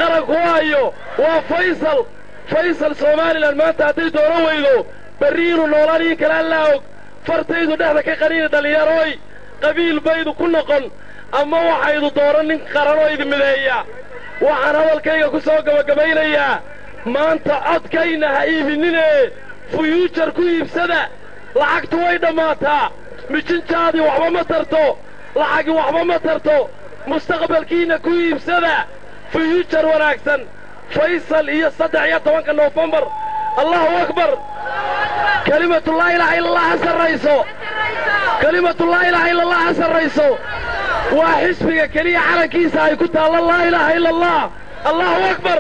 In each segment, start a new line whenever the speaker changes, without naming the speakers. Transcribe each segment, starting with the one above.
qaranku waayo waa faysal somalilan maanta hadday dooran weydo berri inuu noolaan ii kale allaa og fartaydu dhexda ka qaniina dhallinyarooy qabiil baydu ku noqon ama waxaydu dooran nin qaranoo idi mideeya waxaan hadalkayga ku soo gabagabaynayaa maanta codkayna ha iibinine fuyuujar ku iibsada lacagtu way dhammaataa mijinjaadii waxba ma tarto lacagi waxba ma tarto mustaqbalkiinna ku iibsada fuyuujar wanaagsan faysal iyo 13 Noofembar allahu akbar kalimatu laa ilaaha illa allah sarrayso kalimatu laa ilaaha illa allah sarrayso waa xisbiga keliya calankiisa ay ku taalla laa ilaaha illa allah allahu akbar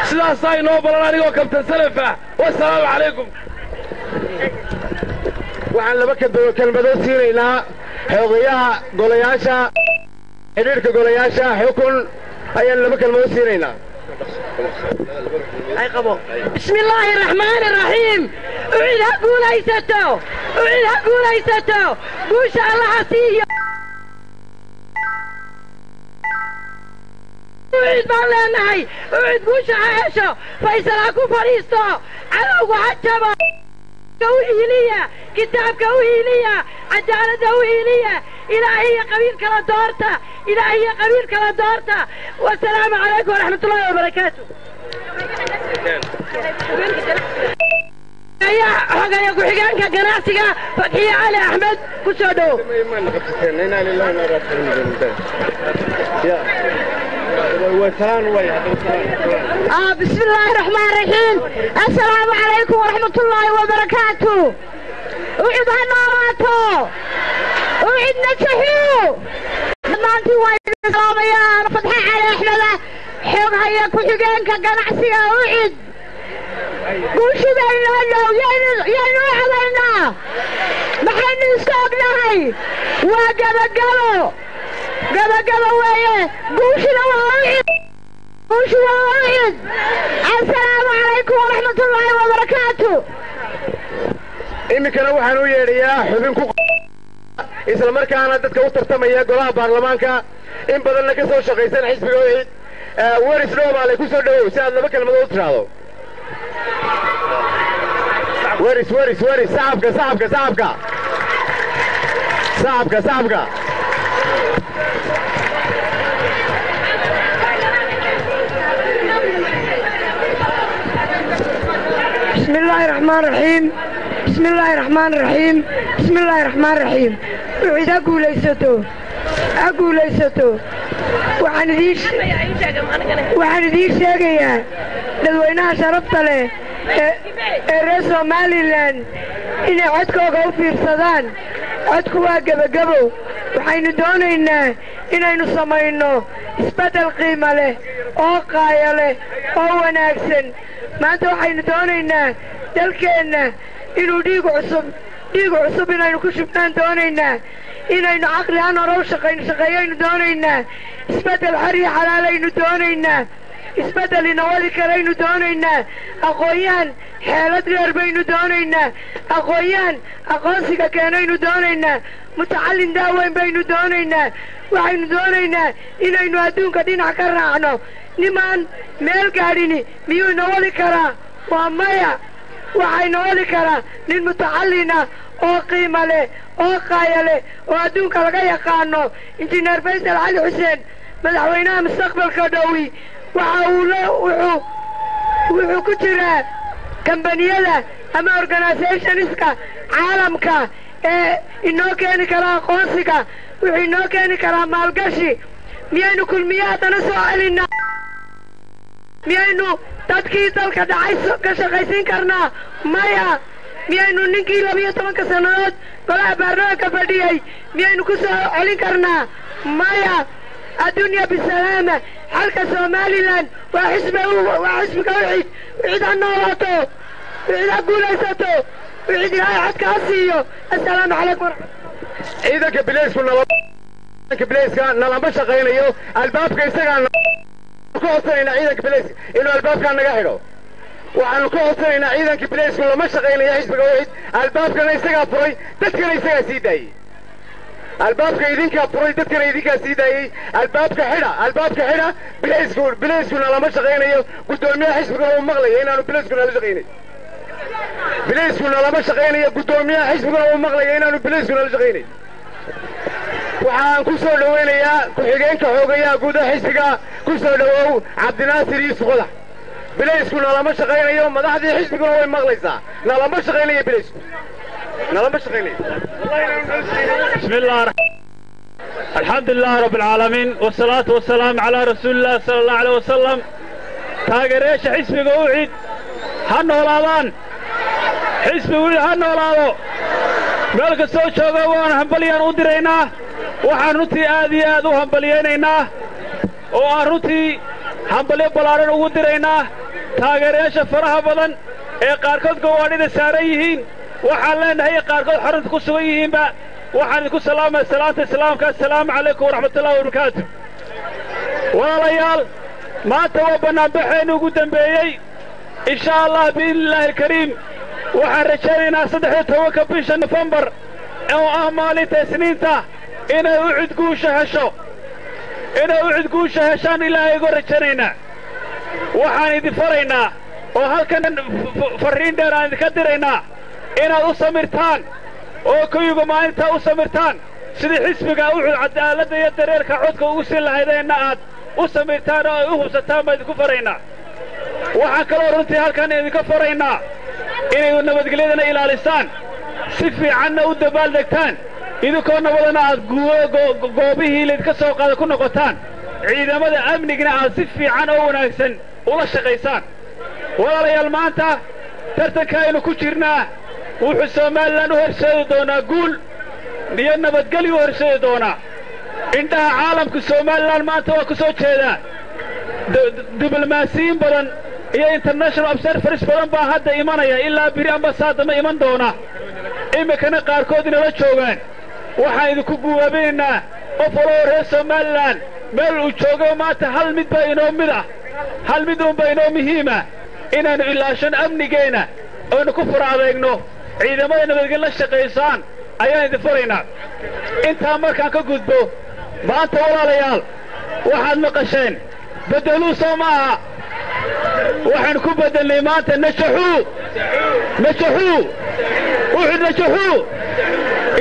sidaasaa inoo balan anigoo kabtan salafa wasalaamu calaykum
waxaan laba kelmadood siinaynaa xogayaha golayaasha xidhiidhka golayaasha xukun ayaan laba kelmadood siinaynaa
بسم الله الرحمن الرحيم أعيدها قوليستو قوش الله سيئ أعيد بالله أعيد قوش عايشو فيصل أكو فريستو عدو عجبا كوهيلية كتاب كوهيلية عجالة كوهيلية إلهي قبيل كلا دورتا والسلام عليكم ورحمة الله وبركاته يا حقا ku-xigeenka ganacsiga Fakiya Ali Ahmed ku soo dhow بسم الله الرحمن الرحيم السلام عليكم ورحمة الله وبركاته وعد هناراتو وعد نتحيو مانتي وايد السلام يا فتحي علي أحمد حيوم هيا ku-xigeenka ganacsiga وعد قوشي يا نوع علينا محن نستوقناهي وقبقلو ويه قوشي وعد السلام عليكم ورحمة الله وبركاته
iminkana waxaan u yeedhayaa xubin ku isla markaana dadka u tartamaya golaha baarlamaanka in badanna ka soo shaqaysan xisbiga wixid waris dhoobaale ku soo dhawow si aad laba kelmadood u tiraahdo waris saxabka
بسم الله الرحمن الرحيم وعيد أقول ليستو waxaan idiin sheegayaa dadweynaha sharafta leh ee reer Somaliland inay codkooga u fiirsadaan codku waa gabagabo waxaynu doonaynaa inaynu samayno isbedel qiimo leh oo qaaya leh oo wanaagsan maanta waxaynu doonaynaa dalkeenna inuu dhiig cusub inaynu ku shubnaan doonaynaa inaynu caqli aan hore u shaqeeyaynu doonaynaa isbedel xor iyo xalaalaynu doonaynaa isbedel inawadi karaynu doonaynaa aqoon-yahan xeelad dheer baynu doonaynaa aqoon-yahan aqoonsiga keenaynu doonaynaa mutacallin daaweyn baynu doonaynaa waxaynu doonaynaa inaynu adduunka dhinac ka raacno nimaan meel gaadhini miyuu inawadi karaa waa maya waxaa inawadi karaa nin mutacallina oo qiimo leh oo qaaya leh oo adduunka laga yaqaano injineer faysal cali xuseen madaxweynaha mustaqbalka dhowi wuxuu ku jiraa kambaniyada ama organizationska caalamka ee inoo keeni karaa aqoonsiga wuxuu inoo keeni karaa maalgashi miyaynu kulmiye haddana soo celinaa miyaynu dadkii dalka dhacay ka shaqaysiin karnaa maya miyaynu ninkii 12 sannadood golaha baarlamaanka fadhiyey miyaynu ku soo celin karnaa maya الدنيا بالسلامة حلقة سوماليلاند وحزبك وعيد النوراته وعيد أقوليسته وعيد هاي كاسيو السلام عليكم ورحمة الله
إذا كبليس كان نلعب شقينيو الباب كيسان كوصلنا إذا كبليس إنه الباب كان نجاحه وعن كوصلنا إذا كبليس كل ما شقينا يحزبك وعيد الباب كان يسقى فري تذكر يسقى سيدي albaabka idinkaa furay dadkana idinkaa sii daayey albaabka xidha bilayskuna lama shaqaynayo guddoomiyaha xisbiguna uu maqlaya inaanu bilayskuna la shaqaynayn bilayskuna lama shaqaynayo guddoomiyaha xisbiguna uu maqlaya inaanu bilayskuna la shaqaynayn waxaan ku soo dhowaynayaa ku-xigeenka xoogayaha guudaha xisbiga ku soo dhowow cabdinaasir yuusuf qodax bilayskuna lama shaqaynayo madaxdii xisbiguna way maqlaysaa nalama shaqaynayo bilaysku nalama shaqaynayo
بسم الله الحمد لله رب العالمين والصلاة والسلام على رسول الله صلى الله عليه وسلم تاجريش حسبي قوعد هنولادان حسبي ويل هنولادو مالك السوق شوقوان هنبليان ودرينا وحنوتي آدي آدو هنبليانينا وحنوتي هنبلي بلارن ودرينا تاجريش فرها بدن قاركود قوانين ساريهين وحالين هي قاركود حرد كسويهين با وحنكو سلامة سلامك السلام عليكم ورحمة الله وبركاته والليال ما توبنا بحين وقدم بيي إن شاء الله بإذن الله الكريم وحرشينا صدحي توقف بيش نوفمبر أو أهمالي تسنينتا إنا وعد قوشة هشو إنا وعد قوشة هشان إلهي قرشينا وحاني دي فرينا وهل كان فرين ديران دي كدرينا إنا أصمرتان oo kuyuga maalinta u samirtaan sidii xisbiga u cadaalada iyo dareerka codka ugu sii lahaydeenna aad u samirtaan oo ay u hubsataan baan idinku faraynaa waxaan kaloo runtii halkan idinka faraynaa inay nabadgelyadana ilaalisaan si fiicanna u dabaaldegtaan idinkoo nabadana aad goobihii laydka soo qaada ku noqotaan ciidamada amnigna aad si fiican oo wanaagsan ula shaqaysaan walaalayaal maanta tartanka aynu ku jirnaa wuxuu Soomaaliland u horseedi doonaa guul iyo nabadgelyo u horseedi doonaa indhaha caalamka Soomaaliland maanta waa ku soo jeedaa diblomaasiyiin badan iyo international observers badan baa hadda imanaya ilaa biri ambasaada ma iman doona imikana qaarkood inala joogaan waxaan idinku guwaabeynaa qof waloo reer Soomaaliland meel uu joogo maanta hal mid baa inoo mid ah hal mid uun baa inoo muhiima inaanu ilaashan amnigeena oonu ku faraadayno ciidamada nabadgelyo la shaqaysaan ayaan idin faraynaa intaa markaan ka gudbo maanta walaalayaal waxaad maqasheen bedeluu soo maaha waxaan ku bedelnay maanta najaxuu wuxuu najaxuu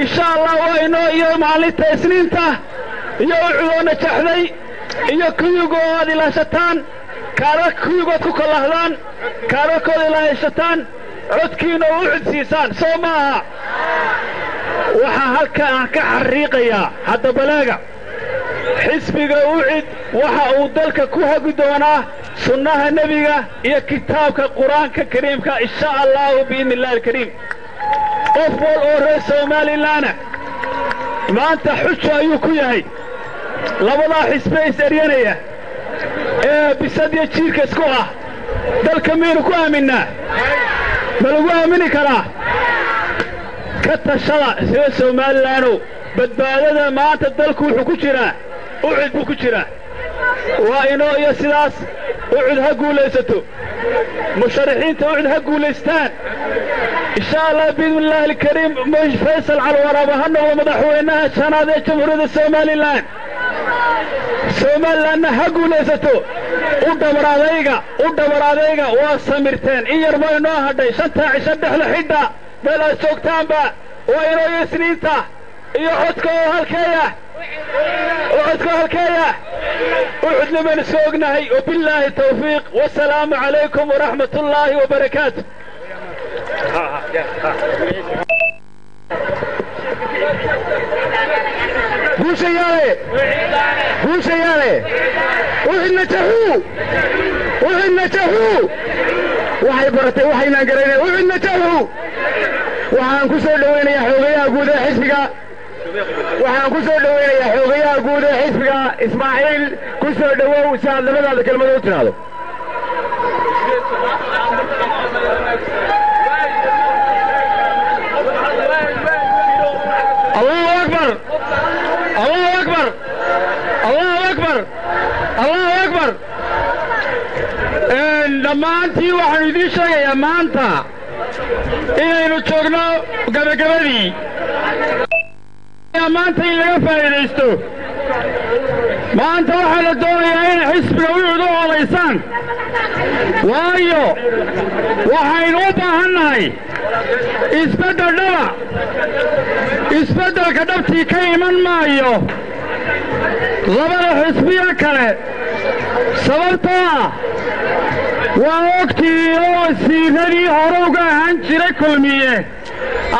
insha allah waa inoo iyo maalinta isniinta iyo ucudoo najaxday iyo kuyugoo aad ilaashataan kaarar kuyugood ku kalahdaan kaararkooda ilaashataan codkiina u codsiisaan soo maaha waxaa halka aan ka xariiqayaa hadda balaaga xisbiga ucid waxa uu dalka ku hagi doonaa sunnaha nebiga iyo kitaabka qur-aanka kariimka insha allahu biidni illahi alkariim qof wal oo reer Soomaaliland maanta xujo ayuu ku yahay labadaa xisbe is eryanaya ee bisad iyo jiirka isku ah dalka miyaynu ku aaminaa ma lagu aamini karaa ka tashada reer Soomaaliland badbaadada maanta dalku wuxuu ku jiraa ucid buu ku jiraa waa inoo iyo sidaas ucid ha guulaysato musharaxiinta ucid ha guulaystaan insha allah biidnillahi alkariim faysal calwaraaba ha noqdo madaxweynaha shanaad ee jamhuuriyadda Soomaalilandna ha guulaysato u dhabar adayga waa samirteen in yar baa inoo hadhay shantaa cisho dhexla xidha meel aad joogtaanba waa inoo iyo isniinta iyo codka oo halkeeya ucudna baan iska ognahay wabillaahi tawfiiq wasalaamu calaykum waraxmat ullaahi wabarakaatu
guushayaale wixii najaxuu waxay baratay waxaynaan garanay wixii najaxuu waxaan ku soo dhowaynayaa xoogayaha guud ee xisbiga Ismaaciil ku soo dhawow si aad labadaada kelmad u tiraado Allahu akbar dhammaantii waxaan idiin sheegayaa maanta inaynu joogno gabagabadii
maanta in laga faa'iidaysto maanta waxaa la doonayaa inay xisbiga wixud u olaysaan waayo waxaynu u baahannahay isbeddel dhaba isbeddelka dhabtii ka iman maayo labada xisbiya kale sababtoo ah waa ogtii oo wasiiradii hore uga ahaan jiray kulmiye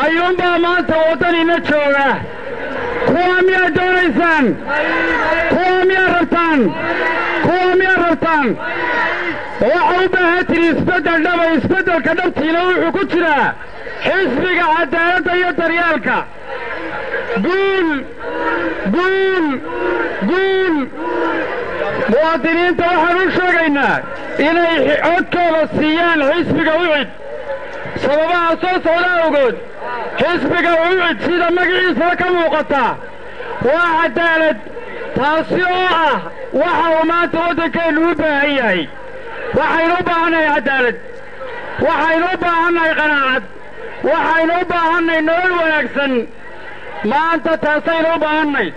ayuunbaa maanta waddanina jooga kuwa miyaad doonaysaan kuwa miyaad rabtaan waxa u baahan tihi isbeddel dhaba isbeddelka dhabtiina wuxuu ku jiraa xisbiga cadaaladda iyo daryaalka guul muwaadiniinta waxaan u sheegaynaa inay codkooda siiyaan xisbiga wicid sababaha soo socda awgood xisbiga wicid sida magaciisaba ka muuqata waa cadaalad taasi oo ah waxa uu maanta waddankeennu u baahan yahay waxaynu u baahannahay cadaalad waxaynu u baahannahay qanaacad waxaynu u baahannahay nolol wanaagsan maanta taasaynu u baahannay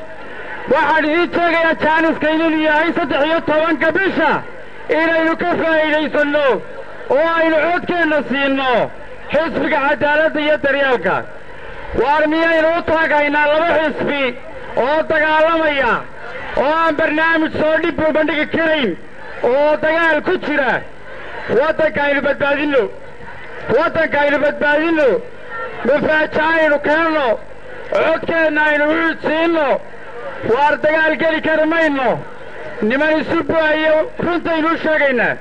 waxaan idiin sheegayaa jaaniska inuu yahay 13 bisha inaynu ka faa'iidaysanno oo aynu codkeenna siinno xisbiga cadaaladda iyo daryaalka waar miyaynu u taagaynaa laba xisbi oo dagaalamaya oo aan barnaamij soo dhib u bandhigi karayn oo dagaal ku jira waddanka aynu badbaadinno mafaaja aynu keenno codkeenna aynu wicid siinno waar dagaal geli kari mayno niman isu buayo runtaynu u sheegaynaa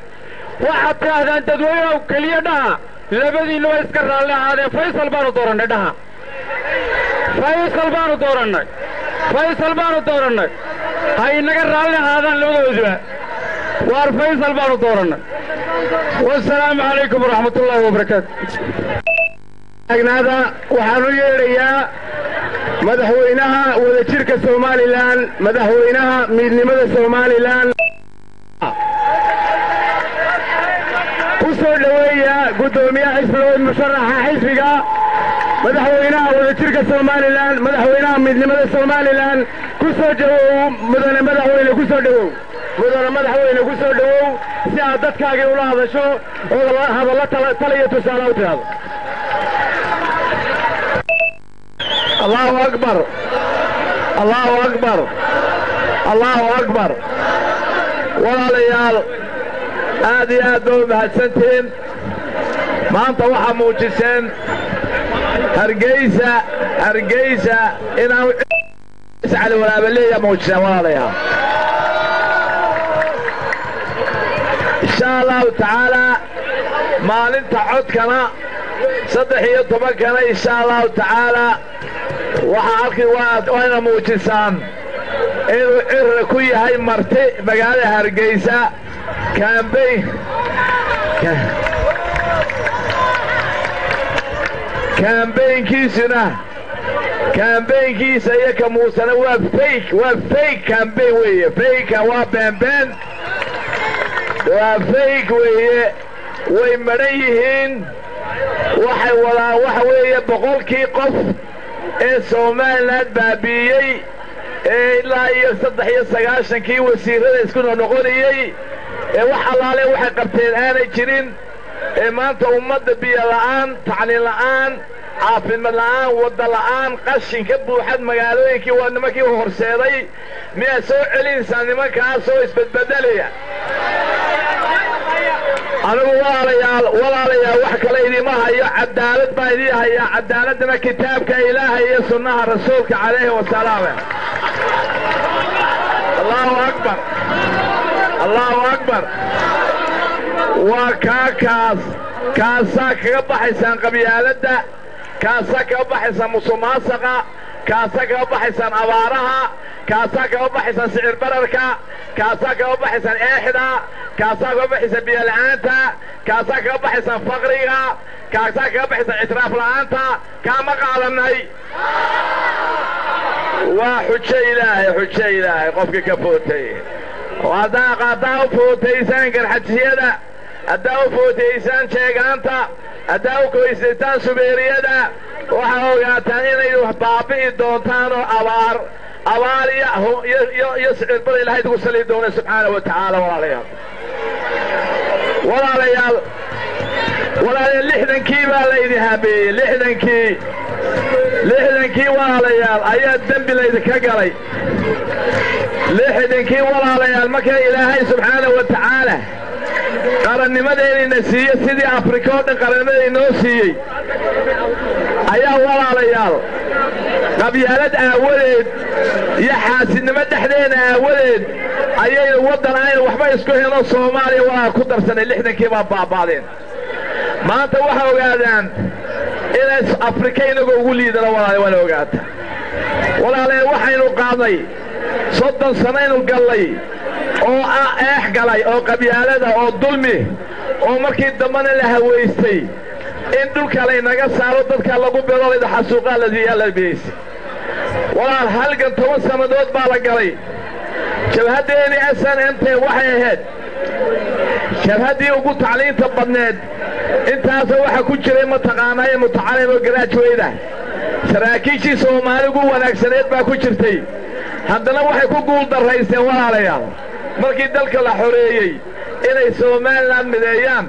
waxaad tidhaahdaan dadweynow keliya dhaha labadiinnu waa iska raalli ahaadeen faysal baanu doorannay dhaha faysal baanu doorannay ha inaga raalli ahaadaan labadooduba waar faysal baanu doorannay wasalaamu calaykum waraxmatullaahi wabarakaatu
agnaada waxaan u yeedhayaa madaxweynaha wadajirka Soomaaliland madaxweynaha midnimada Soomaaliland ku soo dhaweeya gudoomiyaha xisbiga musharaxa xisbiga madaxweynaha wadajirka Soomaaliland madaxweynaha midnimada Soomaaliland ku soo dhawow mudane madaxweyne ku soo dhawow si aad dadkaaga ula hadasho oo hadalla taliya tusaale u tiraado الله أكبر walaalyaal aad iyo aad baa u mahadsantihiin maanta waxaa muujiseen hargeysa inaan cali walaabaleeya muujiseen walaalayaal insha allahu tacaalaa maalinta codkana 13 insha allahu tacaalaa waxaa halkii wayna muujisaan inuu cirra ku yahay marti magaalada hargeysa kaambeynkiisa iyo ka muusana waa fake campaign weeye fake waa beenbeen waa fake weeye way madhan yihiin waxay wadaan waxa weeye 100kii qof ee Soomaaliland baabiiyey ee ilaa iyo 93kii wasiirada isku noqonayay ee wax alaale waxay qabteen aanay jirin ee maanta ummadda biyo la'aan tacliin la'aan caafimaad la'aan wada la'aan qashin ka buuxad magaalooyinkii waa nimankii horseeday miyaa soo celinaysaa nimankaas oo isbedbedelaya anigu walaalayaal wax kale idima hayo cadaalad baa idii hayaa cadaaladana kitaabka ilaahay iyo sunnaha rasuulka calayhi wasalaam allahu akbar waa kaasaa kaga baxaysaan qabyaaladda kaasaa kaga baxaysaan musuqmaasuqa kaasaa kaga baxaysaan abaaraha kaasaa kaga baxaysaan sicir bararka kaasaa kaga baxaysaan eexda kaasaa kaga baxaysaan biyo la'aanta kaasaa kaga baxaysaan faqriga kaasaa kaga baxaysaan ictiraaf la'aanta kaama qaadanay waa xujo ilaahay qofkii ka footay haddaa u footaysaan garxajiyada haddaa u footaysaan jeegaanta haddaa u koysataan subeeriyada
waxaa ogaataan inay wax baabi'i doontaan oo abaar iyo sicirbar ilaahay idigu sali doona subxaana wa tacaala. walaalayaal 60kii baa laydin habeeyey. 60kii walaalayaal ayaa dembi laydinka galay. 60kii walaalayaal marka ilaahay subxaana wa tacaala qarannimadeennina siiye sidii afrika oo dhan qarannimada inoo siiyey ayaa walaalayaal qabyaalad aawadeed iyo xaasidnimo dhexdeena aawadeed ayaynu waddan aynu waxba isku helo Soomaaliya waa ku darsanay. 60kii baa baaba'deen. maanta waxa ogaadaan inay afrika inagu ugu liidana walaalayaal ogaata. walaalayaal waxaynu qaadnay 30 sanaynu gallay oo eex galay oo qabyaalada oo dulmi oo markii dambana la haweystay in dhulka laynaga saaro dadka lagu beerolayda xasuuqaa la diyaalabeysay. walaal halgan 10 sanadood baa la galay. jabhadeeni SNMT waxay ahayd jabhadii ugu tacliinta badneed. intaasoo waxa ku jiray mataqaanaa mutacallim oo graduate ah. saraakiishii Soomaaligu wanaagsaneed baa ku jirtay. haddana waxay ku guul daraysteen walaalayaal markii dalka la xoreeyey inay Soomaaliland mideeyaan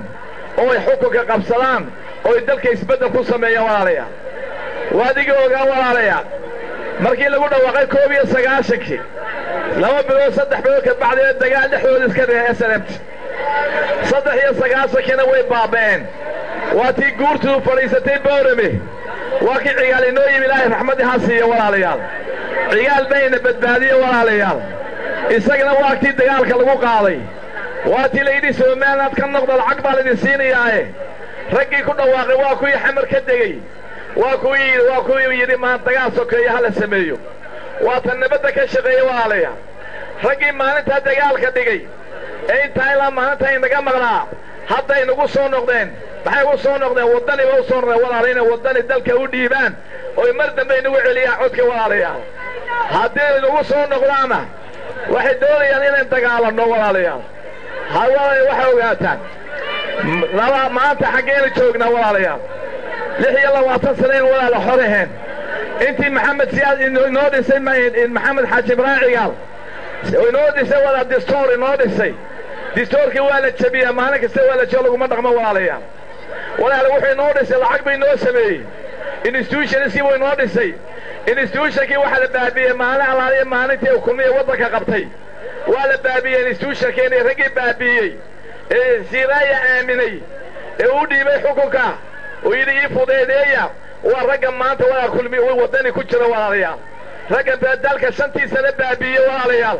oo ay xukunka qabsadaan oo ay dalka isbeddel ku sameeyaan walaalayaal. waadiga ogaa walaalayaal markii lagu dhawaaqay 1991 2 bilood 3 bilood ka bacdi dagaal dhexdooda iska dhigay SNMT. 93 way baabeen. waa tii guurtu fadhiisatay Boorame. waa kii cigaal inoo yimi Ilaahay raxmadii ha siiyo walaalayaal. cigaal bayna badbaadiyo walaalayaal. isagana waa tii dagaalka lagu qaaday. waa tii layidhi Soomaaliland ka noqdo lacag baa laydin siinayaae. raggii ku dhawaaqay waa kuwii xamar ka degey. waa kuwii yidhi maan dagaal sokeeyo hala sameeyo. waa tan nabadda ka shaqeeya walaalayaal. raggii maalintaa dagaalka dhigay ee intaa ilaa maalinta inaga maqnaa hadday nagu soo noqdeen. maxay u soo noqdeen? waddani ba u soo noqdeen walaalayaal. inay waddani dalka u dhiibaan oy mar dambe inagu celiyaan codka walaalayaal. haddii nagu soo noqdaana waxay doonayaan inaan dagaalanno walaalayaal. hawalayaal waxay ogaataan maanta xaggeena joognaa walaalayaal. 26 sano in walaala xoraheen. intii maxamed siyaad inoo dhisay maxamed xaaji ibraahim cigaal inoo dhisay walaal distoor inoo dhisay. distoorkii waa la jabiyey. maalin kasta waa la jabo laguma dhaqmo walaalayaal. walaal wuxuu inoo dhisay lacag bay inoo sameeyey. institutionskii buu inoo dhisay. institutionkii waxaa la baabiyey maalin alaaliya maalintii hukumiya waddanka qabtay. waa la baabiyey institutionkeeni raggii baabiyey ee siiraaya aaminay ee u dhiibay xukunka oo yidhi ii fudeedeeya waa ragga maanta walaal kulmi waddani ku jira walaalayaal. ragga dalka 5 sano baabiyey walaalayaal.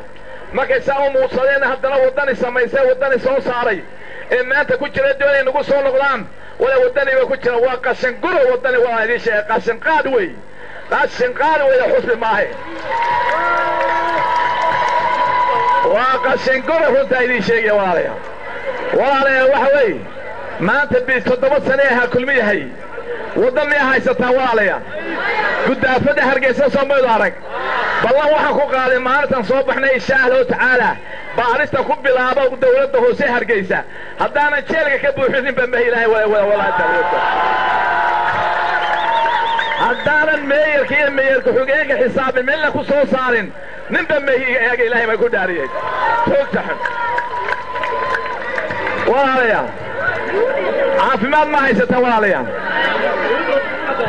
markay saa u muudsadeen haddana waddani samaysay waddani soo saaray ee maanta ku jira doonay nagu soo noqdaan. wala waddani ba ku jira waa qashin guro waddani waa idin sheegay qashin qaad wey. qashin qaad wey xusbi maahe. waa qashin guro runta idin sheegay walaalayaal. walaalayaal waxa weeye maanta 7 sano ha kulmi yahay. waddan ma haysataan walaalayaal. gudaafada Hargeysa Soomaalidu arag. ballan waxaan ku qaaday maalintan soo baxnay insha Allah tacaala baarista ku bilaabo dawladda hoose Hargeysa. haddaanan jeelka ka buuxinin ba Ilaahay wala dawladda. haddaanan meeyarka xogeenka xisaabi meel ku soo saarin ninba meeyarka Ilaahay ma ku dhaariyay. toogtaxan walaalayaal caafimaad ma haysataan walaalayaal.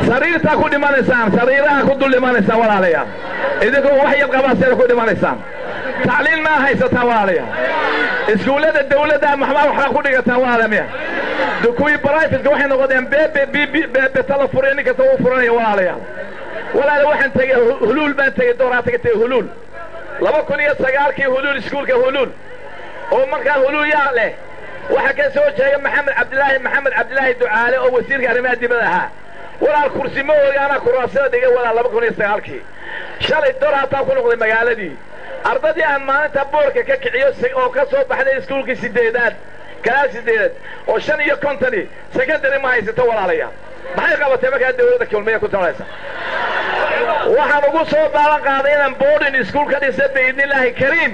sariirtaa ku dhimanaysaan. sariiraha ku dul dhimanaysaan walaalayaal. idinkoo wax yar qabaaseeda ku dhimanaysaan. tacliin ma haysataan walaalayaal. iskuullada dawladda maxaa waxaa ku dhigataan walaalayaal. kuwii private waxay noqdeen beebe tala fureen ninka soo furanaya walaalayaal. walaalayaal waxaan tagay huluul baan tagay dooraata ka tagay huluul 2009kii huluul iskuulka huluul oo markaa huluul yaa leh waxa ka soo jeeya maxamed cabdilaahi ducaale oo wasiirka arrimaha dibadda ahaa. walaal kursi ma ogaana kuraasada dhigay walaal 2009kii. shalay dooraata ku noqday magaaladii. ardadii aan maalinta boorka ka kiciyo oo ka soo baxday iskuulkii 8aad kalaas 8aad oo 55 secondary ma haysato walaalayaal. maxay qabatay markaa dawladda kulmiye ku talaysa? waxaan ugu soo baalan qaaday inaan boarding school ka dhisay biidnillaahi kariim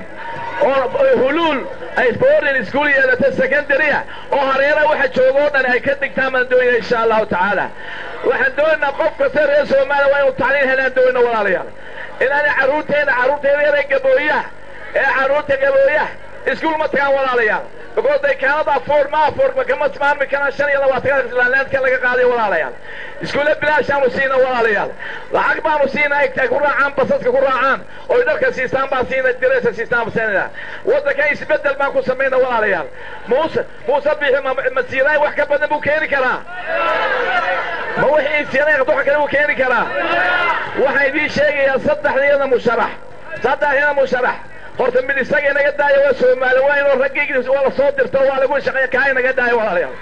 oo huluul ay boarding school yeelatay secondary oo hareeraha waxa joogo dhan ay ka dhigtaan mandooyin insha Allah tacaala. waxaan doonaynaa qof kasta reer Soomaaliya waa inuu tacliin helaan doonayna walaalayaal inaan carruurteena yara gabooyaha ee carruurta gabooyaha iskuul ma tagaan walaalayaal because they cannot afford kama maarmi karaan 25 laanka laga qaaday walaalayaal iskuule bilaash aanu siina walaalayaal lacag baanu siina ay ku raacaan basaska ku raacaan oo dalka siistaan baa siina diraysa siistaan sanada wadanka isbedel baan ku sameeyna walaalayaal Muuse bixi masiiray wax ka badan buu keeni karaa ma wixii siyaanay wax kale uu keeni karaa waxa idin sheegaya saddexdeeda musharax horta mid isaga inaga daayo waa Soomaali waa inuu raggiisa wala soo dirto waa lagu shaqeeyo ka inaga daayo walaalayaal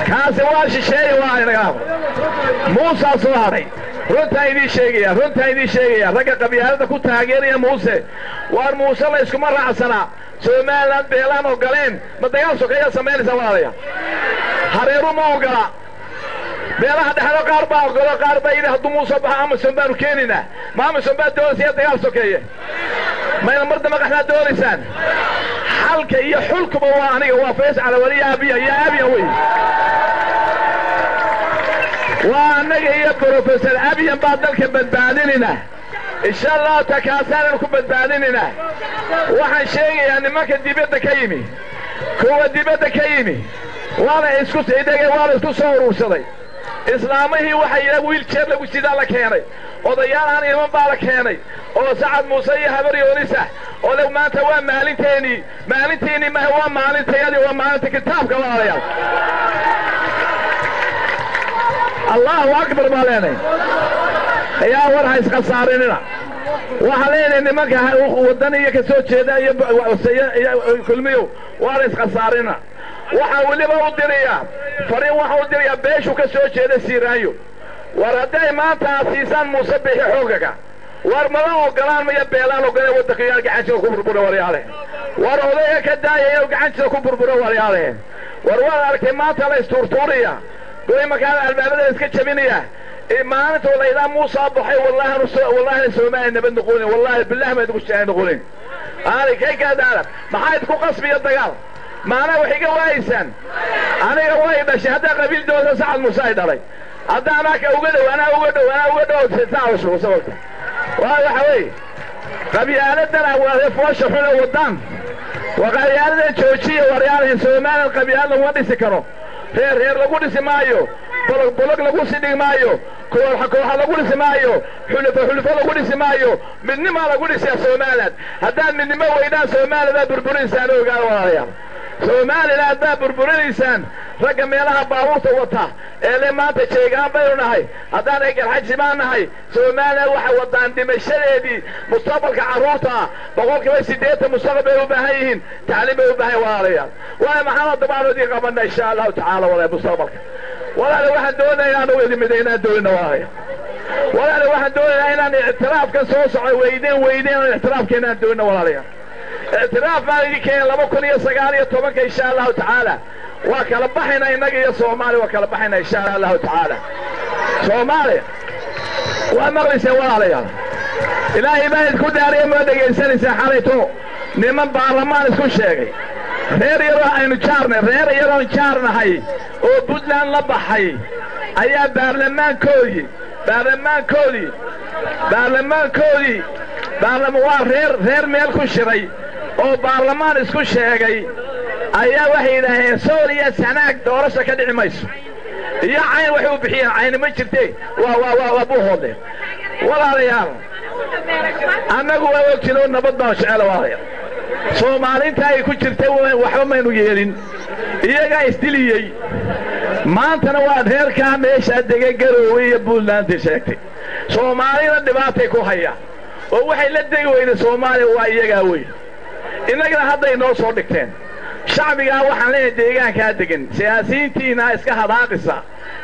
kaasi waa shisheeye waa inaga Muuse soo haray runta idin sheegaya ragga qabyaalada ku taageeraya Muuse waar Muuse la isku raacsana Soomaaliland beelaan oo galeen ma dagaal sokeeya sameeyay walaalayaal hareeru ma ogola beelaha dhaxlo qaar baa ogolo qaar baa yiraahdo Muuse baxa ama Soomaali keenina ma Soomaali doonaysa dagaal sokeeye ما يمرد ما قحنا دوريسان حلقة هي حلقة بوانية وفيس على ولي يا أبي وي وانا هي بروفيسور أبي بعد ذلك بدبانيننا إن شاء الله تكاسان لكم بدبانيننا واحد شيء يعني ما كان ديبت كيمي كوا ديبت كيمي وانا اسكو سيدك وانا اسكو صور وصلي إسلامي وحي ويل شير لو سيدا لك هني odayaal aan iman baa la keenay oo Sacad Muuse iyo habar yoonisa oo lagu maanta waa maalinteeni ma waa maalinteedii waa maalinta kitaabka walaalayaal Allahu akbar baleenay ayaa war hays qasaarinina waxa leeyahay nimanka wadaniga ka soo jeeda iyo kulmiyo war is qasaarina waxa waliba u diriya fariin waxa u diriya beeshu ka soo jeeda Siiraayo ورداي ما تاسيسان مصبح حقوقك ورملا وقلان ما يبيلان وقلان ودقيان قعنشا كبر ورياله وروليه كدايا وقعنشا كبر ورياله وروالا اركمات على استورتوريا قوي مكان البابده اسكتشمينيا ما انت ولا اذا موسى بحي والله سوما نبن نقولين والله بالله ما تقولش نقولين انا كي كذا ما حد كو قصبي الدقال ما انا وحي وايسان انا واي باش هذا قبيل دوله سعد مساعد علي هذا أنا كأوجده وأنا أوجده ساعة وصوت وهذا حوي قبيلتنا وفوش حنا ودان وقبيلتنا تشوشي وريال سومان القبيلة ودي سكروا هير لقول سمايو بلق لقول سيدي مايو كل حكوا لقول سمايو حلف لقول سمايو من ما لقول سومان هذا من ما ويدا سومان ذا بربرين سانو قال ورايا Soomaali la daa burburinaysan raga meelaha baabuurta wata ee maanta sheegaan baynahay hadaan ay garxajsimaanahay Soomaali waxa wadaan dhimashadeedii mustaqbalka caruurta boqolkiiba 8 mustaqbal u baahan yihiin tacliim u baahan walaalayaal waa maxaa dabaaloodii qabanay insha Allah taala wala mustaqbalka walaal waxaan doonayaa inaan wadi midayna doonayna walaal waxaan doonayaa inaan i'tiraafka soo socay weydeen i'tiraafkeena doonayna walaalayaal اعتراف مالي كان لما كن يسقالي طبعا إن شاء الله تعالى وكلا بحنا إنك يا صومالي وكلا بحنا إن شاء الله تعالى صومالي ومغلس والله إلهي ما يكون داري ما دقي إنسان سحالته نمن بارلمان اسكو شيء غير يروح إنه شارنا غير يروح شارنا هاي وبدلان لبحي أيها بارلمان كودي بارلمان غير ميل كل شيء oo baarlamaan isku sheegay ayaa waxay yiraahdeen Soomaaliya sanaag doorasho ka dhici mayso iyo cayn waxay u bixiyeen cayn ma jirtay waa buuxoode walaalayaal annagu waa ogtino nabad baa jecel walaalayaal Soomaaliinta ay ku jirtay waxba ma inu yeelin iyaga isdiliyay maantana waa reerka meesha degay Garowe iyo Puntland sheegtay Soomaalida dhibaatay ku haya oo waxay la degi weyna Soomaaliya waa iyaga weey inagana hadda inoo soo dhigteen shacbiga waxaan leeyahay deegaanka degan siyaasiyiintiina iska hadaaqisa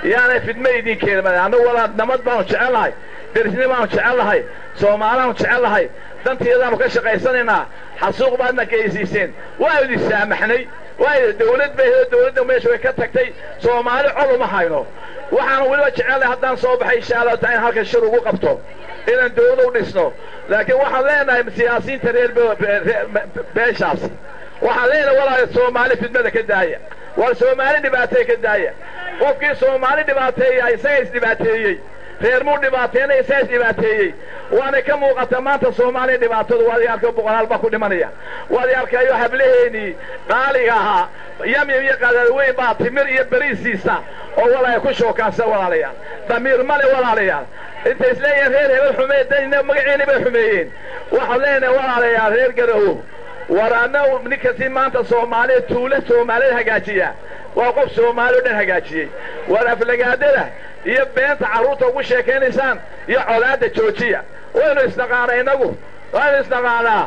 yaana fidmeydin keenay anagu wala nabad baan jecelahay derisnimo baan jecelahay Soomaaliland jecelahay danteedaan ka shaqaysanayna xasuuq baadna kaysiiseen waa idin saamaxnay waa dawladda meesha way ka tagtay Soomaali cod ma hayno waxaan waliba jecelahay haddaan soo baxay insha Allah taan halka shir ugu qabto inaan dawladda u dhisno laakiin waxaan leenahay siyaasiyiinta reer beeshaas waxaan leenahay walaa Soomaali fidmada ka daaya war Soomaali dhibaatay ka daaya qofkii Soomaali dhibaateeyay isaga isdhibaateeyay reer muu dhibaateeyay isaga isdhibaateeyay waana ka muuqata maanta Soomaali dhibaatadu waa yarka boqolaal ba ku dhimanaya waa yarkayo hableheeni qaaliga aha yamim iyo qadalweyn baa timir iyo bariisiisa oo walaa ku shookaasa walaalayaal damiir male walaalayaal inta isleeyeen reer hebel xumeeyeen magaceena bay xumeeyeen waxa leenahay walaalayaal reer garow waraana ninkasi maanta Soomaaliya tuule Soomaaliya hagaajiya waa qof Soomaaliya dhan hagaajiyay war aflagaadada iyo beenta caruurta ugu sheekeenaysan iyo colaada joojiya waynu isnaqaanaynagu waynu isnaqaanaa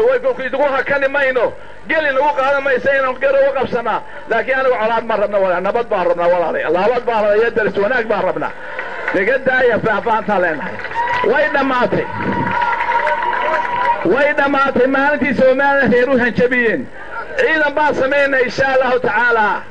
way ku idugu hakani mayno geli lagu qaadan mayso inaan garow qabsana laakiin anagu colaad ma rabna wala nabad baa rabna walaalayaal nabad baa rabna daris wanaag baa rabna nagadaaya faafaanta leenahay way dhamaatay maalintii Soomaaliya reeru hanjabiyeen ciidan baa sameeyay insha Allah ta'ala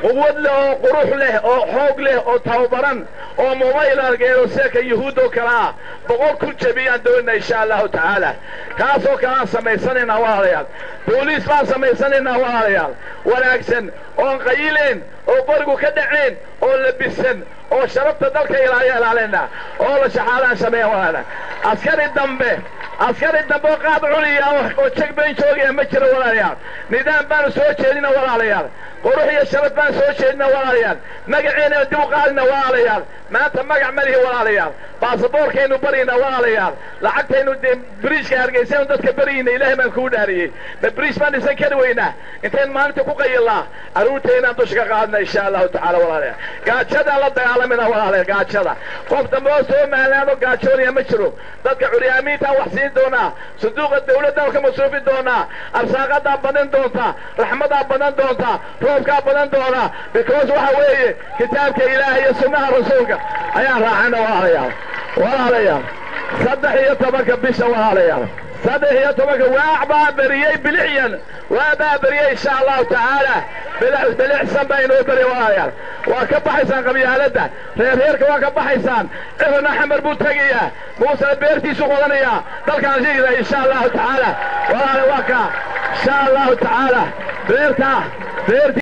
quwad leh oo qurux leh oo xoog leh oo tababaran oo mobile argeeyo seeka yahuudo kala boqol ku jabiyaan doonaa insha Allah ta'ala kaasoo kala sameeysanina walaalayaal booliis baa sameeysanina walaalayaal wanaagsan oo qayileen oo barigu ka dhaceen oo labisan oo sharafta dalka ilaalina oo la shaxaalaan sameeyay walaalayaal askari dambe qaad culiya oo checkpoint joogay ma jiro walaalayaal nidaam baan soo jeedina walaalayaal qurux iyo sharaf baan soo jeedina walaalayaal magaceena dib u qaadina walaalayaal maanta magac malihi walaalayaal baasaboorkeenu barina walaalayaal lacagteenu bridge-ka Hargeysa dadka barina Ilaahay baan ku dhaariyay bridge baan isan ka weynaa intaan maalinta ku qayilaa aruurteena dushka qaadna insha Allah ta'ala walaalayaal gaajada la dagaalamina walaalayaal gaajada qof dambe oo Soomaaliyeed gaajooniya ma jiro dadka curyaamiinta wax siin doona sanduuqa dawladda ka masruufin doona arsaaqada badan doonta raxmada badan doonta roobka badan doona because waxa weeye kitaabka Ilaahay iyo sunnaha rasuulka ayaa raacana walaalayaal 13 bisha walaalayaal 13 واعبا بريي بلعيا وابا بريي ان شاء الله تعالى بالحسن بينه بري ورايا وكبحيسان قبيالده reerka waa ka baxaysaan ibna xamar buu tagaya Muuse beertiisu qodanaya dalkan jeeda insha Allah ta'ala walaal waa ka insha Allah ta'ala beerta